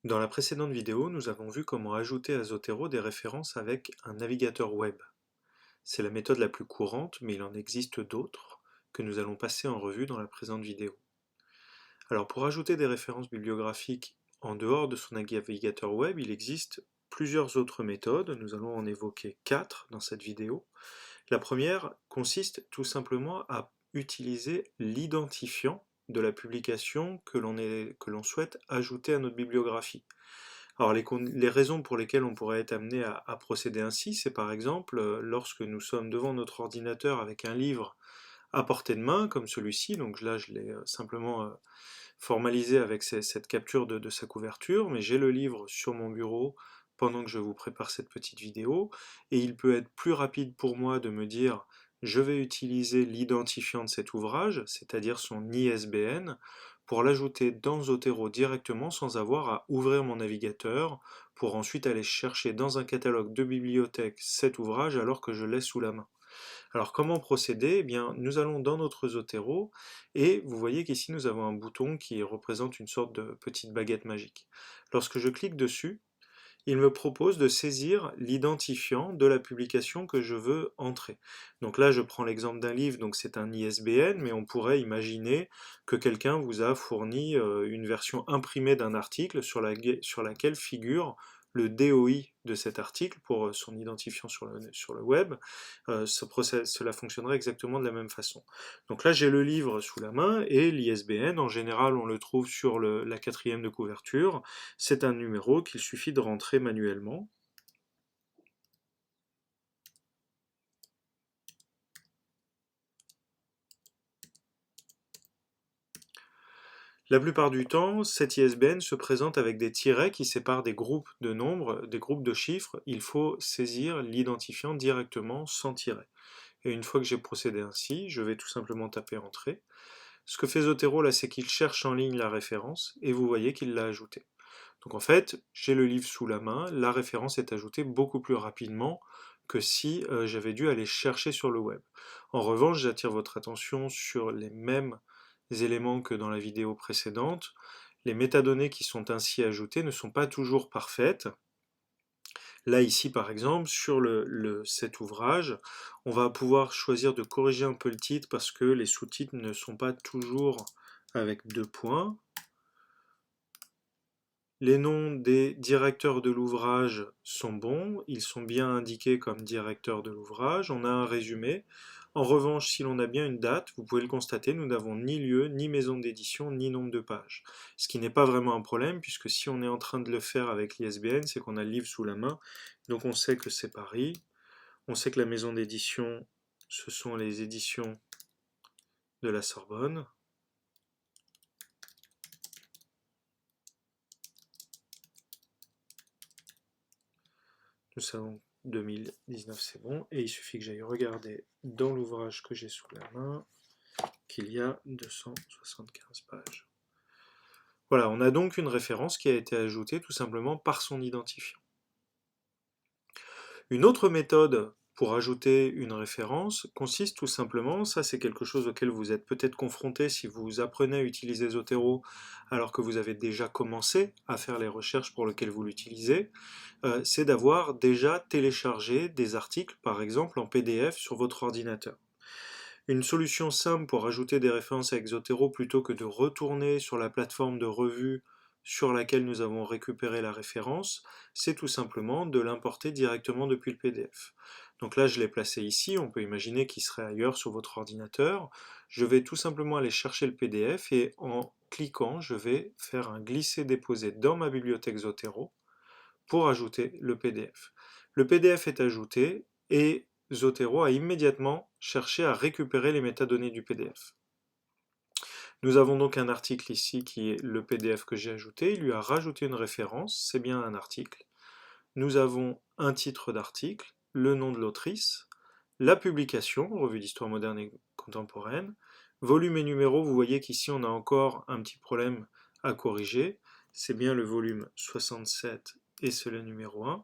Dans la précédente vidéo, nous avons vu comment ajouter à Zotero des références avec un navigateur web. C'est la méthode la plus courante, mais il en existe d'autres que nous allons passer en revue dans la présente vidéo. Alors pour ajouter des références bibliographiques en dehors de son navigateur web, il existe plusieurs autres méthodes. Nous allons en évoquer 4 dans cette vidéo. La première consiste tout simplement à utiliser l'identifiant de la publication que l'on souhaite ajouter à notre bibliographie. Alors les raisons pour lesquelles on pourrait être amené à procéder ainsi, c'est par exemple lorsque nous sommes devant notre ordinateur avec un livre à portée de main, comme celui-ci, donc là je l'ai simplement formalisé avec cette capture de sa couverture, mais j'ai le livre sur mon bureau pendant que je vous prépare cette petite vidéo, et il peut être plus rapide pour moi de me dire je vais utiliser l'identifiant de cet ouvrage, c'est-à-dire son ISBN, pour l'ajouter dans Zotero directement sans avoir à ouvrir mon navigateur, pour ensuite aller chercher dans un catalogue de bibliothèque cet ouvrage alors que je l'ai sous la main. Alors comment procéder? Eh bien, nous allons dans notre Zotero et vous voyez qu'ici nous avons un bouton qui représente une sorte de petite baguette magique. Lorsque je clique dessus, il me propose de saisir l'identifiant de la publication que je veux entrer. Donc là, je prends l'exemple d'un livre, donc c'est un ISBN, mais on pourrait imaginer que quelqu'un vous a fourni une version imprimée d'un article sur laquelle figure le DOI de cet article pour son identifiant sur le web. Cela fonctionnerait exactement de la même façon. Donc là, j'ai le livre sous la main et l'ISBN, en général, on le trouve sur la quatrième de couverture. C'est un numéro qu'il suffit de rentrer manuellement. La plupart du temps, cet ISBN se présente avec des tirets qui séparent des groupes de nombres, des groupes de chiffres. Il faut saisir l'identifiant directement sans tiret. Et une fois que j'ai procédé ainsi, je vais tout simplement taper Entrée. Ce que fait Zotero là, c'est qu'il cherche en ligne la référence et vous voyez qu'il l'a ajoutée. Donc en fait, j'ai le livre sous la main, la référence est ajoutée beaucoup plus rapidement que si j'avais dû aller chercher sur le web. En revanche, j'attire votre attention sur les mêmes éléments que dans la vidéo précédente. Les métadonnées qui sont ainsi ajoutées ne sont pas toujours parfaites. Là, ici, par exemple, sur cet ouvrage, on va pouvoir choisir de corriger un peu le titre parce que les sous-titres ne sont pas toujours avec 2 points. Les noms des directeurs de l'ouvrage sont bons, ils sont bien indiqués comme directeurs de l'ouvrage, on a un résumé. En revanche, si l'on a bien une date, vous pouvez le constater, nous n'avons ni lieu, ni maison d'édition, ni nombre de pages. Ce qui n'est pas vraiment un problème, puisque si on est en train de le faire avec l'ISBN, c'est qu'on a le livre sous la main, donc on sait que c'est Paris, on sait que la maison d'édition, ce sont les éditions de la Sorbonne. Nous savons 2019 c'est bon, et il suffit que j'aille regarder dans l'ouvrage que j'ai sous la main qu'il y a 275 pages. Voilà, on a donc une référence qui a été ajoutée tout simplement par son identifiant. Une autre méthode pour ajouter une référence consiste tout simplement, ça c'est quelque chose auquel vous êtes peut-être confronté si vous apprenez à utiliser Zotero alors que vous avez déjà commencé à faire les recherches pour lesquelles vous l'utilisez, c'est d'avoir déjà téléchargé des articles, par exemple en PDF sur votre ordinateur. Une solution simple pour ajouter des références avec Zotero plutôt que de retourner sur la plateforme de revue sur laquelle nous avons récupéré la référence, c'est tout simplement de l'importer directement depuis le PDF. Donc là, je l'ai placé ici, on peut imaginer qu'il serait ailleurs sur votre ordinateur. Je vais tout simplement aller chercher le PDF et en cliquant, je vais faire un glisser-déposer dans ma bibliothèque Zotero pour ajouter le PDF. Le PDF est ajouté et Zotero a immédiatement cherché à récupérer les métadonnées du PDF. Nous avons donc un article ici qui est le PDF que j'ai ajouté, il lui a rajouté une référence, c'est bien un article. Nous avons un titre d'article, le nom de l'autrice, la publication, Revue d'histoire moderne et contemporaine, volume et numéro, vous voyez qu'ici on a encore un petit problème à corriger, c'est bien le volume 67 et c'est le numéro 1.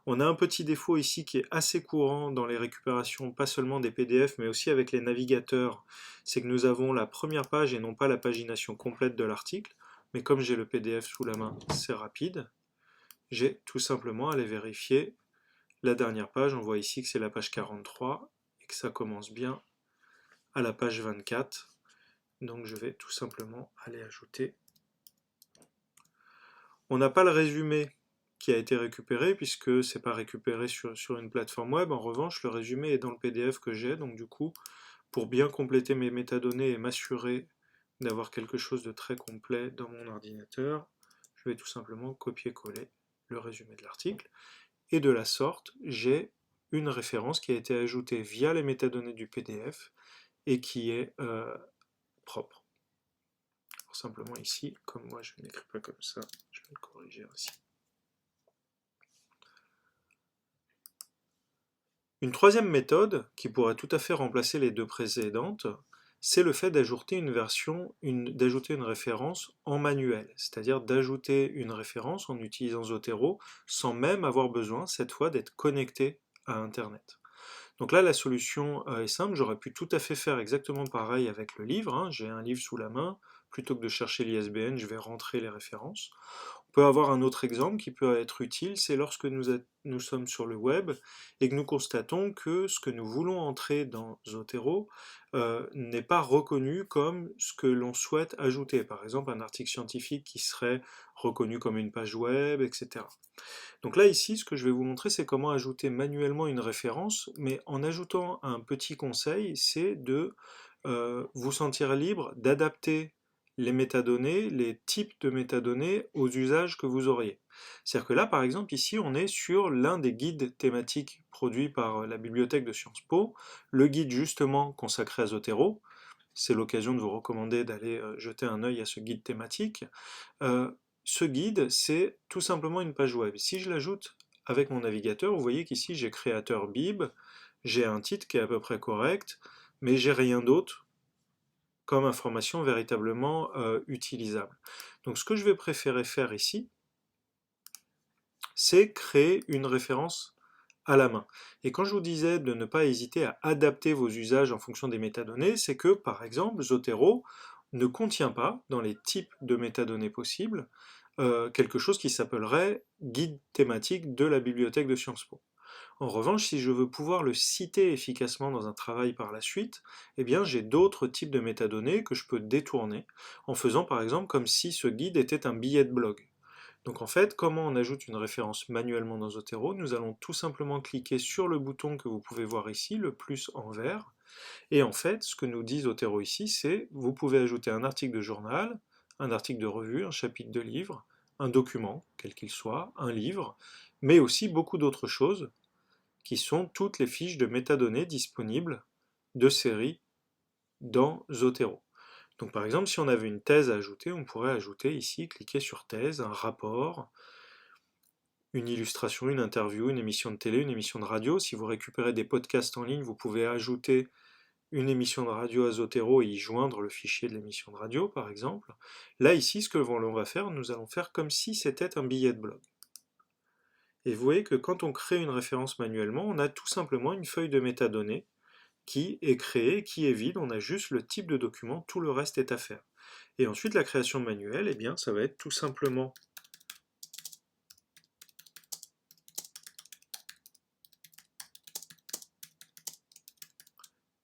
On a un petit défaut ici qui est assez courant dans les récupérations, pas seulement des PDF, mais aussi avec les navigateurs, c'est que nous avons la première page et non pas la pagination complète de l'article. mais comme j'ai le PDF sous la main, c'est rapide. J'ai tout simplement à aller vérifier la dernière page. On voit ici que c'est la page 43 et que ça commence bien à la page 24. Donc je vais tout simplement aller ajouter. On n'a pas le résumé qui a été récupéré puisque c'est pas récupéré sur une plateforme web. En revanche, le résumé est dans le PDF que j'ai. Donc du coup, pour bien compléter mes métadonnées et m'assurer d'avoir quelque chose de très complet dans mon ordinateur, je vais tout simplement copier-coller le résumé de l'article. Et de la sorte, j'ai une référence qui a été ajoutée via les métadonnées du PDF et qui est propre. Alors simplement ici, comme moi je n'écris pas comme ça, je vais le corriger ainsi. Une troisième méthode, qui pourrait tout à fait remplacer les deux précédentes, c'est le fait d'ajouter une référence en manuel, c'est-à-dire d'ajouter une référence en utilisant Zotero sans même avoir besoin cette fois d'être connecté à Internet. Donc là, la solution est simple, j'aurais pu tout à fait faire exactement pareil avec le livre, hein. J'ai un livre sous la main, plutôt que de chercher l'ISBN, je vais rentrer les références. On peut avoir un autre exemple qui peut être utile, c'est lorsque nous sommes sur le web et que nous constatons que ce que nous voulons entrer dans Zotero n'est pas reconnu comme ce que l'on souhaite ajouter. Par exemple, un article scientifique qui serait reconnu comme une page web, etc. Donc là, ici, ce que je vais vous montrer, c'est comment ajouter manuellement une référence, mais en ajoutant un petit conseil, c'est de vous sentir libre d'adapter les métadonnées, les types de métadonnées aux usages que vous auriez. C'est-à-dire que là, par exemple, ici, on est sur l'un des guides thématiques produits par la bibliothèque de Sciences Po, le guide justement consacré à Zotero. C'est l'occasion de vous recommander d'aller jeter un œil à ce guide thématique. Euh, Ce guide, c'est tout simplement une page web. Si je l'ajoute avec mon navigateur, vous voyez qu'ici j'ai créateur Bib, j'ai un titre qui est à peu près correct, mais j'ai rien d'autre comme information véritablement utilisable. Donc ce que je vais préférer faire ici, c'est créer une référence à la main. Et quand je vous disais de ne pas hésiter à adapter vos usages en fonction des métadonnées, c'est que par exemple Zotero ne contient pas, dans les types de métadonnées possibles, quelque chose qui s'appellerait guide thématique de la bibliothèque de Sciences Po. En revanche, si je veux pouvoir le citer efficacement dans un travail par la suite, eh bien j'ai d'autres types de métadonnées que je peux détourner en faisant par exemple comme si ce guide était un billet de blog. Donc en fait, comment on ajoute une référence manuellement dans Zotero? Nous allons tout simplement cliquer sur le bouton que vous pouvez voir ici, le plus en vert, et en fait, ce que nous dit Zotero ici, c'est vous pouvez ajouter un article de journal, un article de revue, un chapitre de livre, un document, quel qu'il soit, un livre, mais aussi beaucoup d'autres choses, qui sont toutes les fiches de métadonnées disponibles de séries dans Zotero. Donc par exemple, si on avait une thèse à ajouter, on pourrait ajouter ici, cliquer sur thèse, un rapport, une illustration, une interview, une émission de télé, une émission de radio. Si vous récupérez des podcasts en ligne, vous pouvez ajouter une émission de radio à Zotero et y joindre le fichier de l'émission de radio, par exemple. Là, ici, ce que l'on va faire, nous allons faire comme si c'était un billet de blog. Et vous voyez que quand on crée une référence manuellement, on a tout simplement une feuille de métadonnées qui est créée, qui est vide, on a juste le type de document, tout le reste est à faire. Et ensuite, la création manuelle, eh bien, ça va être tout simplement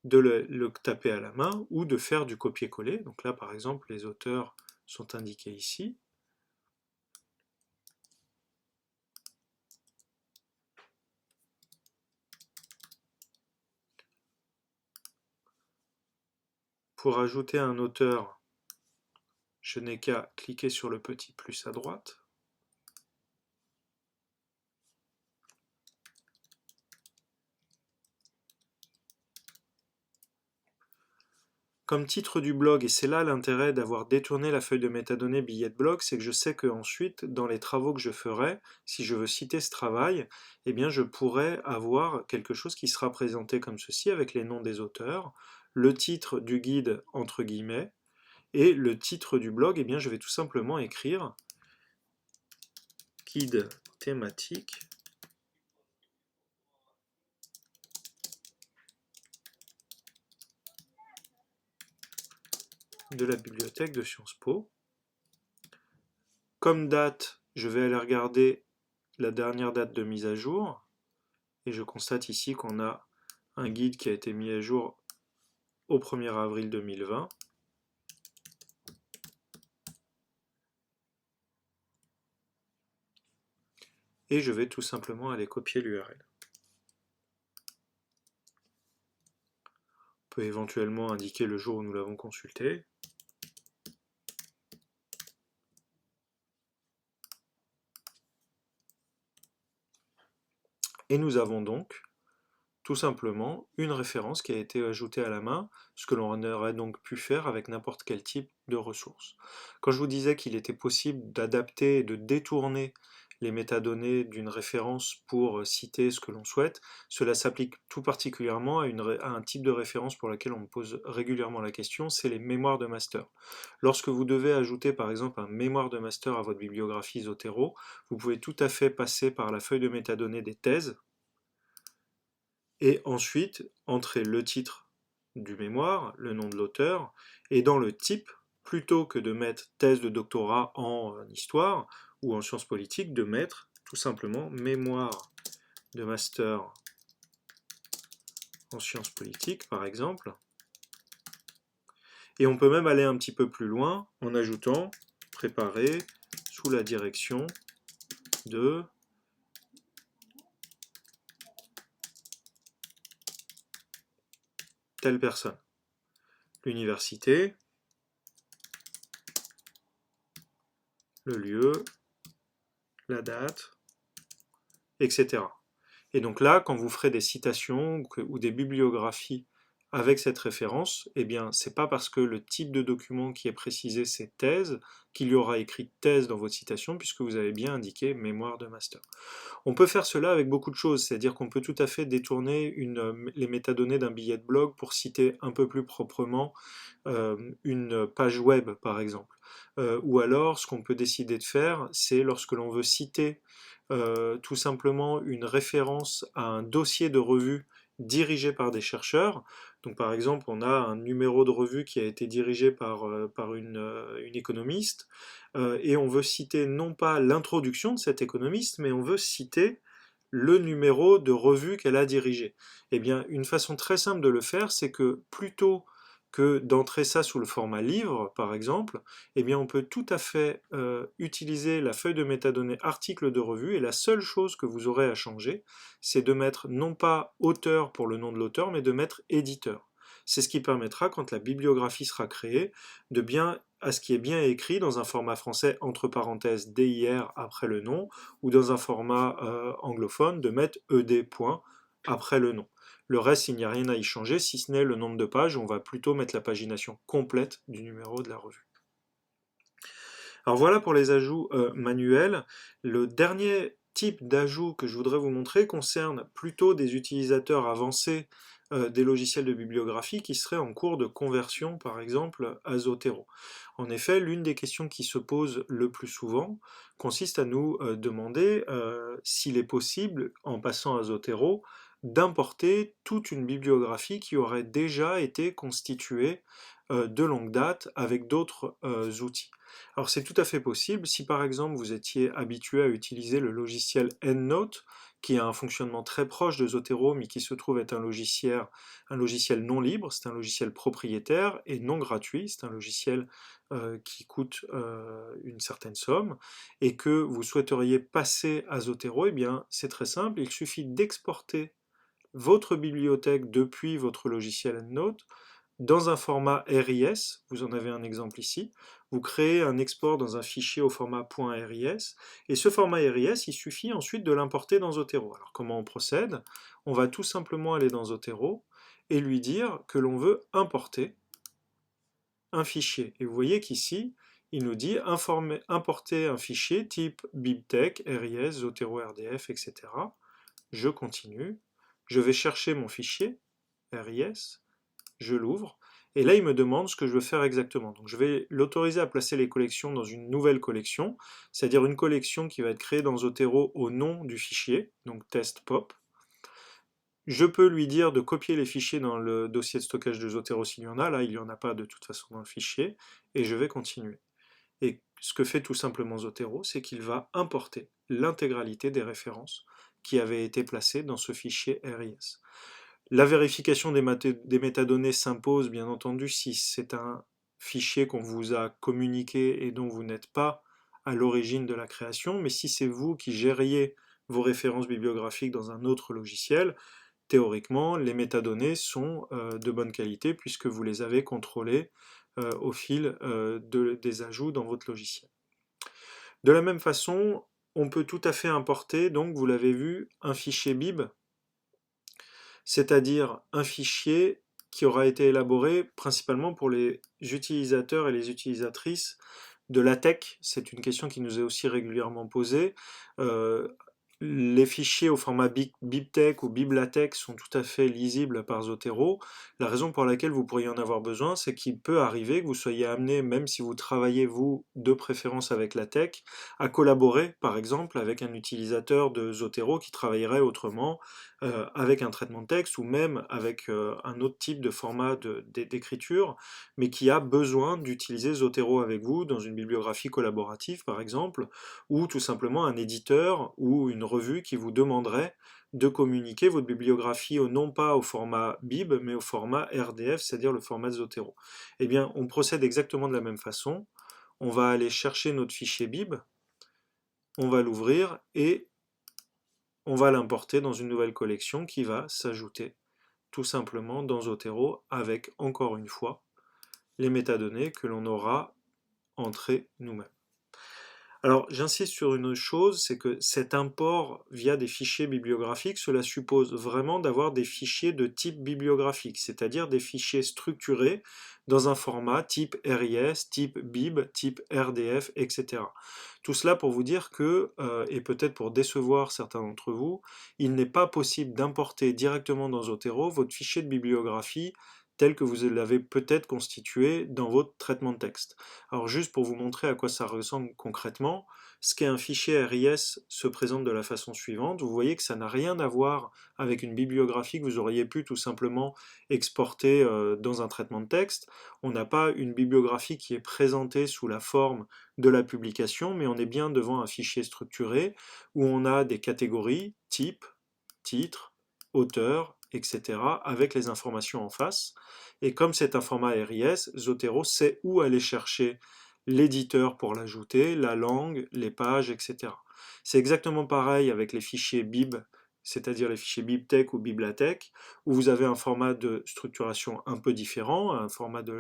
de le taper à la main ou de faire du copier-coller. Donc là, par exemple, les auteurs sont indiqués ici. Pour ajouter un auteur, je n'ai qu'à cliquer sur le petit plus à droite. Comme titre du blog, et c'est là l'intérêt d'avoir détourné la feuille de métadonnées billet de blog, c'est que je sais qu'ensuite, dans les travaux que je ferai, si je veux citer ce travail, eh bien je pourrai avoir quelque chose qui sera présenté comme ceci, avec les noms des auteurs, le titre du guide entre guillemets, et le titre du blog, eh bien je vais tout simplement écrire guide thématique de la bibliothèque de Sciences Po. Comme date, je vais aller regarder la dernière date de mise à jour, et je constate ici qu'on a un guide qui a été mis à jour au 1er avril 2020. Et je vais tout simplement aller copier l'URL. On peut éventuellement indiquer le jour où nous l'avons consulté. Et nous avons donc tout simplement une référence qui a été ajoutée à la main, ce que l'on aurait donc pu faire avec n'importe quel type de ressource. Quand je vous disais qu'il était possible d'adapter et de détourner les métadonnées d'une référence pour citer ce que l'on souhaite, cela s'applique tout particulièrement à un type de référence pour laquelle on me pose régulièrement la question, c'est les mémoires de master. Lorsque vous devez ajouter par exemple un mémoire de master à votre bibliographie Zotero, vous pouvez tout à fait passer par la feuille de métadonnées des thèses, et ensuite entrer le titre du mémoire, le nom de l'auteur, et dans le type, plutôt que de mettre thèse de doctorat en histoire ou en sciences politiques, de mettre tout simplement mémoire de master en sciences politiques, par exemple. Et on peut même aller un petit peu plus loin en ajoutant préparé sous la direction de telle personne. L'université, le lieu, la date, etc. Et donc là, quand vous ferez des citations ou des bibliographies avec cette référence, eh bien, c'est pas parce que le type de document qui est précisé c'est thèse qu'il y aura écrit thèse dans votre citation, puisque vous avez bien indiqué mémoire de master. On peut faire cela avec beaucoup de choses, c'est-à-dire qu'on peut tout à fait détourner les métadonnées d'un billet de blog pour citer un peu plus proprement une page web, par exemple. Ou alors, ce qu'on peut décider de faire, c'est lorsque l'on veut citer tout simplement une référence à un dossier de revue dirigé par des chercheurs. Donc par exemple, on a un numéro de revue qui a été dirigé par une économiste, et on veut citer non pas l'introduction de cet économiste, mais on veut citer le numéro de revue qu'elle a dirigé. Eh bien, une façon très simple de le faire, c'est que plutôt que d'entrer ça sous le format livre, par exemple, eh bien, on peut tout à fait utiliser la feuille de métadonnées article de revue, et la seule chose que vous aurez à changer, c'est de mettre non pas auteur pour le nom de l'auteur, mais de mettre éditeur. C'est ce qui permettra, quand la bibliographie sera créée, de bien à ce qui est bien écrit dans un format français entre parenthèses DIR après le nom, ou dans un format anglophone de mettre ED point après le nom. Le reste, il n'y a rien à y changer, si ce n'est le nombre de pages, on va plutôt mettre la pagination complète du numéro de la revue. Alors voilà pour les ajouts manuels. Le dernier type d'ajout que je voudrais vous montrer concerne plutôt des utilisateurs avancés des logiciels de bibliographie qui seraient en cours de conversion, par exemple, à Zotero. En effet, l'une des questions qui se pose le plus souvent consiste à nous demander s'il est possible, en passant à Zotero, d'importer toute une bibliographie qui aurait déjà été constituée de longue date avec d'autres outils. Alors c'est tout à fait possible si par exemple vous étiez habitué à utiliser le logiciel EndNote, qui a un fonctionnement très proche de Zotero, mais qui se trouve être un logiciel non libre, c'est un logiciel propriétaire et non gratuit, c'est un logiciel qui coûte une certaine somme, et que vous souhaiteriez passer à Zotero, eh bien c'est très simple, il suffit d'exporter votre bibliothèque depuis votre logiciel EndNote dans un format RIS, vous en avez un exemple ici, vous créez un export dans un fichier au format .ris, et ce format RIS, il suffit ensuite de l'importer dans Zotero. Alors comment on procède? On va tout simplement aller dans Zotero et lui dire que l'on veut importer un fichier. Et vous voyez qu'ici, il nous dit importer un fichier type BibTeX, RIS, Zotero RDF, etc. Je continue, je vais chercher mon fichier RIS, je l'ouvre, et là il me demande ce que je veux faire exactement. Donc je vais l'autoriser à placer les collections dans une nouvelle collection, c'est-à-dire une collection qui va être créée dans Zotero au nom du fichier, donc test_pop. Je peux lui dire de copier les fichiers dans le dossier de stockage de Zotero s'il y en a, là il n'y en a pas de toute façon dans le fichier, et je vais continuer. Et ce que fait tout simplement Zotero, c'est qu'il va importer l'intégralité des références qui avaient été placées dans ce fichier RIS. La vérification des métadonnées s'impose, bien entendu, si c'est un fichier qu'on vous a communiqué et dont vous n'êtes pas à l'origine de la création, mais si c'est vous qui gériez vos références bibliographiques dans un autre logiciel, théoriquement, les métadonnées sont de bonne qualité puisque vous les avez contrôlées au fil des ajouts dans votre logiciel. De la même façon, on peut tout à fait importer, donc vous l'avez vu, un fichier bib, c'est-à-dire un fichier qui aura été élaboré principalement pour les utilisateurs et les utilisatrices de LaTeX. C'est une question qui nous est aussi régulièrement posée. Euh, les fichiers au format BibTeX ou BibLaTeX sont tout à fait lisibles par Zotero. La raison pour laquelle vous pourriez en avoir besoin, c'est qu'il peut arriver que vous soyez amené, même si vous travaillez, vous, de préférence avec LaTeX, à collaborer, par exemple, avec un utilisateur de Zotero qui travaillerait autrement, avec un traitement de texte ou même avec un autre type de format d'écriture, mais qui a besoin d'utiliser Zotero avec vous dans une bibliographie collaborative, par exemple, ou tout simplement un éditeur ou une revue qui vous demanderait de communiquer votre bibliographie non pas au format BIB, mais au format RDF, c'est-à-dire le format Zotero. Eh bien, on procède exactement de la même façon. On va aller chercher notre fichier BIB, on va l'ouvrir et on va l'importer dans une nouvelle collection qui va s'ajouter tout simplement dans Zotero avec, encore une fois, les métadonnées que l'on aura entrées nous-mêmes. Alors j'insiste sur une chose, c'est que cet import via des fichiers bibliographiques, cela suppose vraiment d'avoir des fichiers de type bibliographique, c'est-à-dire des fichiers structurés dans un format type RIS, type BIB, type RDF, etc. Tout cela pour vous dire que, et peut-être pour décevoir certains d'entre vous, il n'est pas possible d'importer directement dans Zotero votre fichier de bibliographie tel que vous l'avez peut-être constitué dans votre traitement de texte. Alors juste pour vous montrer à quoi ça ressemble concrètement, ce qu'est un fichier RIS se présente de la façon suivante. Vous voyez que ça n'a rien à voir avec une bibliographie que vous auriez pu tout simplement exporter dans un traitement de texte. On n'a pas une bibliographie qui est présentée sous la forme de la publication, mais on est bien devant un fichier structuré où on a des catégories, type, titre, auteur, etc., avec les informations en face. Et comme c'est un format RIS, Zotero sait où aller chercher l'éditeur pour l'ajouter, la langue, les pages, etc. C'est exactement pareil avec les fichiers BIB, c'est-à-dire les fichiers BibTeX ou BibLaTeX, où vous avez un format de structuration un peu différent,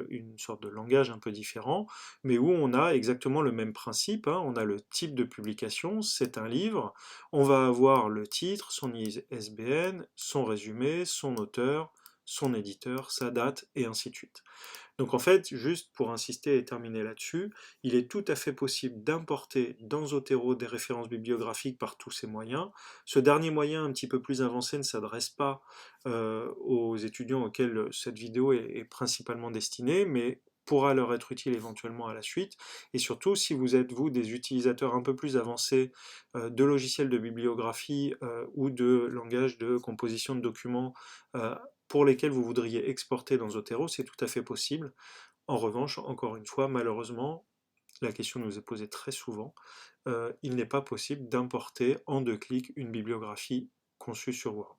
une sorte de langage un peu différent, mais où on a exactement le même principe, hein. On a le type de publication, c'est un livre, on va avoir le titre, son ISBN, son résumé, son auteur, son éditeur, sa date, et ainsi de suite. Donc en fait, juste pour insister et terminer là-dessus, il est tout à fait possible d'importer dans Zotero des références bibliographiques par tous ces moyens. Ce dernier moyen, un petit peu plus avancé, ne s'adresse pas aux étudiants auxquels cette vidéo est principalement destinée, mais pourra leur être utile éventuellement à la suite. Et surtout, si vous êtes, vous, des utilisateurs un peu plus avancés de logiciels de bibliographie ou de langage de composition de documents pour lesquels vous voudriez exporter dans Zotero, c'est tout à fait possible. En revanche, encore une fois, malheureusement, la question nous est posée très souvent, il n'est pas possible d'importer en 2 clics une bibliographie conçue sur Word.